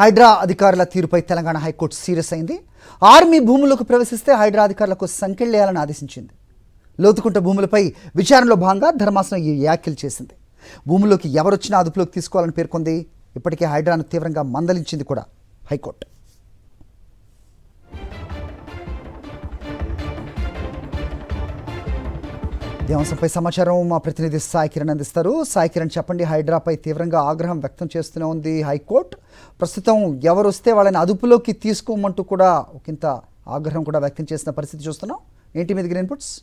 హైడ్రా అధికారుల తీరుపై Telangana high court serious అయింది. ఆర్మీ భూములకు ప్రవేశిస్తే హైడ్రా అధికారులకు సంకెళ్లేయాలని ఆదేశించింది. లోతుకుంట భూములపై విచారణలో భాగంగా ధర్మాసనం ఈ వ్యాఖ్యలు చేసింది. భూముల్లోకి ఎవరొచ్చినా అదుపులోకి తీసుకోవాలని పేర్కొంది. ఇప్పటికే హైడ్రాను తీవ్రంగా మందలించింది కూడా హైకోర్టు. ఈ అంశంపై సమాచారం మా ప్రతినిధి సాయి కిరణ్ అందిస్తారు. సాయి కిరణ్, చెప్పండి. హైడ్రాపై తీవ్రంగా ఆగ్రహం వ్యక్తం చేస్తూనే ఉంది హైకోర్టు. ప్రస్తుతం ఎవరు వస్తే వాళ్ళని అదుపులోకి తీసుకోమంటూ కూడా ఒకంత ఆగ్రహం కూడా వ్యక్తం చేసిన పరిస్థితి చూస్తున్నాం. ఏంటి మీదకి ఇన్పుట్స్?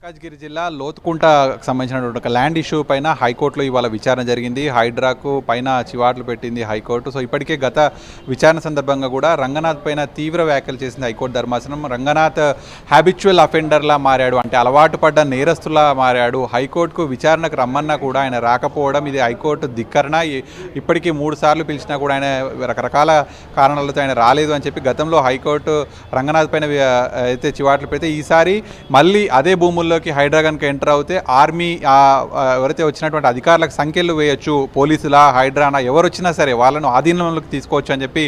మల్కాజ్గిరి జిల్లా లోతుకుంట సంబంధించినటువంటి ఒక ల్యాండ్ ఇష్యూ పైన హైకోర్టులో ఇవాళ విచారణ జరిగింది. హైడ్రాకు పైన చివాట్లు పెట్టింది హైకోర్టు. సో ఇప్పటికే గత విచారణ సందర్భంగా కూడా రంగనాథ్ పైన తీవ్ర వ్యాఖ్యలు చేసింది హైకోర్టు ధర్మాసనం. రంగనాథ్ హ్యాబిచువల్ అఫెండర్లా మారాడు, అంటే అలవాటు పడ్డ నేరస్తులా మారాడు. హైకోర్టుకు విచారణకు రమ్మన్నా కూడా ఆయన రాకపోవడం ఇది హైకోర్టు ధిక్కరణ. ఇప్పటికీ 3 సార్లు పిలిచినా కూడా ఆయన రకరకాల కారణాలతో ఆయన రాలేదు అని చెప్పి గతంలో హైకోర్టు రంగనాథ్ పైన అయితే చివాట్లు పెడితే ఈసారి మళ్ళీ అదే భూముల్లో హైడ్రా కనుక ఎంటర్ అవుతే ఆర్మీ ఎవరైతే వచ్చినటువంటి అధికారులకు సంఖ్యలు వేయొచ్చు, పోలీసులా హైడ్రానా ఎవరు వచ్చినా సరే వాళ్ళను ఆధీనంలోకి తీసుకోవచ్చు అని చెప్పి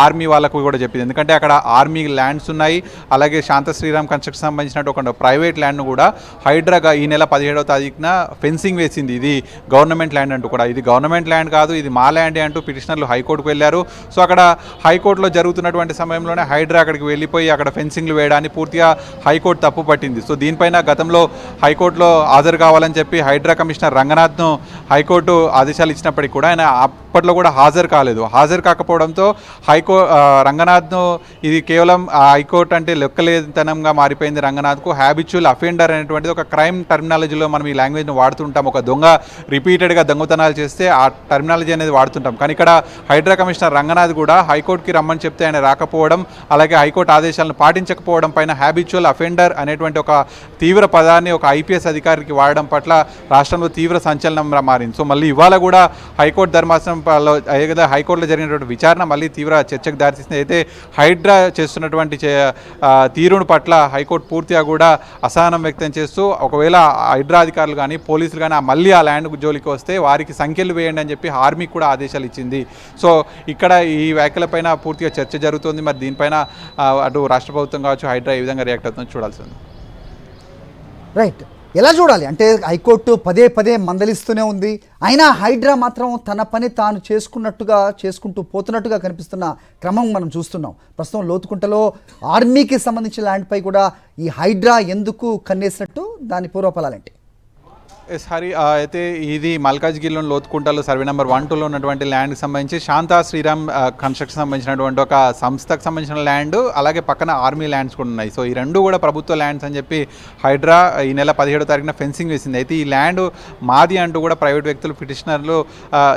ఆర్మీ వాళ్ళకు కూడా చెప్పింది. ఎందుకంటే అక్కడ ఆర్మీ ల్యాండ్స్ ఉన్నాయి, అలాగే శాంత శ్రీరామ్ కన్స్ట్రక్షన్ సంబంధించినట్టు ఒక ప్రైవేట్ ల్యాండ్ను కూడా హైడ్రాగా ఈ నెల 17వ తారీఖున ఫెన్సింగ్ వేసింది. ఇది గవర్నమెంట్ ల్యాండ్ అంటూ కూడా, ఇది గవర్నమెంట్ ల్యాండ్ కాదు, ఇది మా ల్యాండే అంటూ పిటిషనర్లు హైకోర్టుకు వెళ్ళారు. సో అక్కడ హైకోర్టులో జరుగుతున్నటువంటి సమయంలోనే హైడ్రా అక్కడికి వెళ్ళిపోయి అక్కడ ఫెన్సింగ్లు వేయడాన్ని పూర్తిగా హైకోర్టు తప్పు పట్టింది. సో దీనిపైన గతంలో హైకోర్టులో హాజరు కావాలని చెప్పి హైడ్రా కమిషనర్ రంగనాథ్ను హైకోర్టు ఆదేశాలు ఇచ్చినప్పటికీ కూడా ఆయన అప్పట్లో కూడా హాజరు కాలేదు. హాజరు కాకపోవడంతో రంగనాథ్ను ఇది కేవలం హైకోర్టు అంటే లెక్కలేతనంగా మారిపోయింది. రంగనాథ్కు హ్యాబిచువల్ అఫెండర్ అనేటువంటిది ఒక క్రైమ్ టర్మినాలజీలో మనం ఈ లాంగ్వేజ్ను వాడుతుంటాం. ఒక దొంగ రిపీటెడ్గా దొంగతనాలు చేస్తే ఆ టర్మినాలజీ అనేది వాడుతుంటాం. కానీ ఇక్కడ హైడ్రా కమిషనర్ రంగనాథ్ కూడా హైకోర్టుకి రమ్మని చెప్తే ఆయన రాకపోవడం, అలాగే హైకోర్టు ఆదేశాలను పాటించకపోవడం పైన హ్యాబిచువల్ అఫెండర్ అనేటువంటి ఒక తీవ్ర పదాన్ని ఒక ఐపీఎస్ అధికారికి వాడడం పట్ల రాష్ట్రంలో తీవ్ర సంచలనం మారింది. సో మళ్ళీ ఇవాళ కూడా హైకోర్టు ధర్మాసనంలో హైకోర్టులో జరిగినటువంటి విచారణ మళ్ళీ తీవ్ర చర్చకు దారితీసింది. అయితే హైడ్రా చేస్తున్నటువంటి తీరును పట్ల హైకోర్టు పూర్తిగా కూడా అసహనం వ్యక్తం చేస్తూ ఒకవేళ హైడ్రా అధికారులు కానీ పోలీసులు కానీ మళ్ళీ ఆ ల్యాండ్ జోలికి వస్తే వారికి సంఖ్యలు వేయండి అని చెప్పి ఆర్మీకి కూడా ఆదేశాలు ఇచ్చింది. సో ఇక్కడ ఈ వ్యాఖ్యలపైన పూర్తిగా చర్చ జరుగుతుంది. మరి దీనిపైన అటు రాష్ట్ర ప్రభుత్వం కావచ్చు హైడ్రా ఏ విధంగా రియాక్ట్ అవుతుందో చూడాల్సి ఉంది. రైట్, ఎలా చూడాలి అంటే హైకోర్టు పదే పదే మందలిస్తూనే ఉంది, అయినా హైడ్రా మాత్రం తన పని తాను చేసుకుంటూ పోతున్నట్టుగా కనిపిస్తున్న క్రమం మనం చూస్తున్నాం. ప్రస్తుతం లోతుకుంటలో ఆర్మీకి సంబంధించిన ల్యాండ్పై కూడా ఈ హైడ్రా ఎందుకు కన్నేసినట్టు దాని పూర్వఫలాలేంటి? ఎస్ హరి, అయితే ఇది మల్కాజ్గిరిలో లోతుకుంటలో సర్వే నెంబర్ 1-2లో ఉన్నటువంటి ల్యాండ్కి సంబంధించి శాంతా శ్రీరామ్ కన్స్ట్రక్షన్ సంబంధించినటువంటి ఒక సంస్థకు సంబంధించిన ల్యాండ్, అలాగే పక్కన ఆర్మీ ల్యాండ్స్ కూడా ఉన్నాయి. సో ఈ రెండు కూడా ప్రభుత్వ ల్యాండ్స్ అని చెప్పి హైడ్రా ఈ నెల 17వ తారీఖున ఫెన్సింగ్ వేసింది. అయితే ఈ ల్యాండ్ మాది అంటూ కూడా ప్రైవేట్ వ్యక్తులు పిటిషనర్లు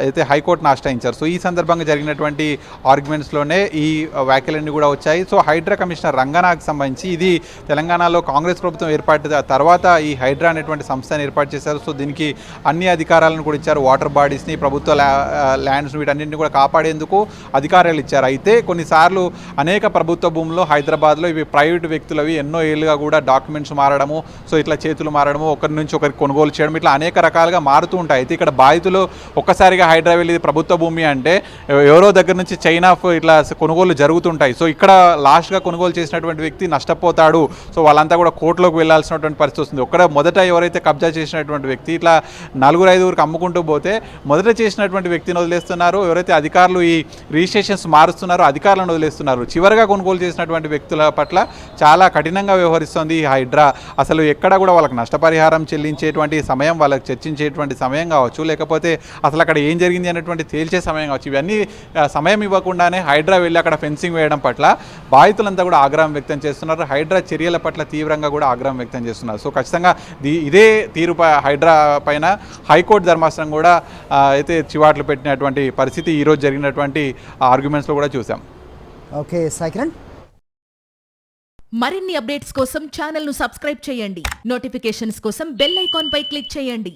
అయితే హైకోర్టును ఆశ్రయించారు. సో ఈ సందర్భంగా జరిగినటువంటి ఆర్గ్యుమెంట్స్లోనే ఈ వ్యాఖ్యలన్నీ కూడా వచ్చాయి. సో హైడ్రా కమిషనర్ రంగనాథ్కి సంబంధించి ఇది తెలంగాణలో కాంగ్రెస్ ప్రభుత్వం ఏర్పాటు తర్వాత ఈ హైడ్రా అనేటువంటి సంస్థను ఏర్పాటు చేశారు. సో దీనికి అన్ని అధికారాలను కూడా ఇచ్చారు. వాటర్ బాడీస్ని, ప్రభుత్వ ల్యాండ్స్ని వీటన్నింటిని కూడా కాపాడేందుకు అధికారాలు ఇచ్చారు. అయితే కొన్నిసార్లు అనేక ప్రభుత్వ భూముల్లో హైదరాబాద్లో ఇవి ప్రైవేట్ వ్యక్తులవి ఎన్నో ఏళ్ళుగా కూడా డాక్యుమెంట్స్ మారడము, సో ఇట్లా చేతులు మారడము, ఒకరి నుంచి ఒకరికి కొనుగోలు చేయడం, ఇట్లా అనేక రకాలుగా మారుతూ ఉంటాయి. అయితే ఇక్కడ బాధితులు ఒక్కసారిగా హైడ్రా వెళ్ళి ప్రభుత్వ భూమి అంటే ఎవరో దగ్గర నుంచి చైన్ ఆఫ్ ఇట్లా కొనుగోలు జరుగుతుంటాయి. సో ఇక్కడ లాస్ట్గా కొనుగోలు చేసినటువంటి వ్యక్తి నష్టపోతాడు. సో వాళ్ళంతా కూడా కోర్టులోకి వెళ్లాల్సినటువంటి పరిస్థితి వస్తుంది. మొదట ఎవరైతే కబ్జా చేసినటువంటి వ్యక్తి ఇట్లా 4-5ఊరికి అమ్ముకుంటూ పోతే మొదట చేసినటువంటి వ్యక్తిని వదిలేస్తున్నారు. ఎవరైతే అధికారులు ఈ రిజిస్ట్రేషన్స్ మారుస్తున్నారో అధికారులను వదిలేస్తున్నారు. చివరిగా కొనుగోలు చేసినటువంటి వ్యక్తుల పట్ల చాలా కఠినంగా వ్యవహరిస్తుంది ఈ హైడ్రా. అసలు ఎక్కడ కూడా వాళ్ళకి నష్టపరిహారం చెల్లించేటువంటి సమయం, వాళ్ళకి చర్చించేటువంటి సమయం కావచ్చు, లేకపోతే అసలు అక్కడ ఏం జరిగింది అనేటువంటి తేల్చే సమయం కావచ్చు, ఇవన్నీ సమయం ఇవ్వకుండానే హైడ్రా వెళ్ళి అక్కడ ఫెన్సింగ్ వేయడం పట్ల బాధితులంతా కూడా ఆగ్రహం వ్యక్తం చేస్తున్నారు. హైడ్రా చర్యల పట్ల తీవ్రంగా కూడా ఆగ్రహం వ్యక్తం చేస్తున్నారు. సో ఖచ్చితంగా ఇదే తీరు హైడ్రా పైన హైకోర్టు ధర్మాసనం కూడా అయితే చివాట్లు పెట్టినటువంటి పరిస్థితి ఈరోజు జరిగినటువంటి ఆర్గ్యుమెంట్స్లో కూడా చూసాం. ఓకే సాయి కిరణ్. మరిన్ని అప్డేట్స్ కోసం ఛానల్ను సబ్స్క్రైబ్ చేయండి. నోటిఫికేషన్స్ కోసం బెల్ ఐకాన్ పై క్లిక్ చేయండి.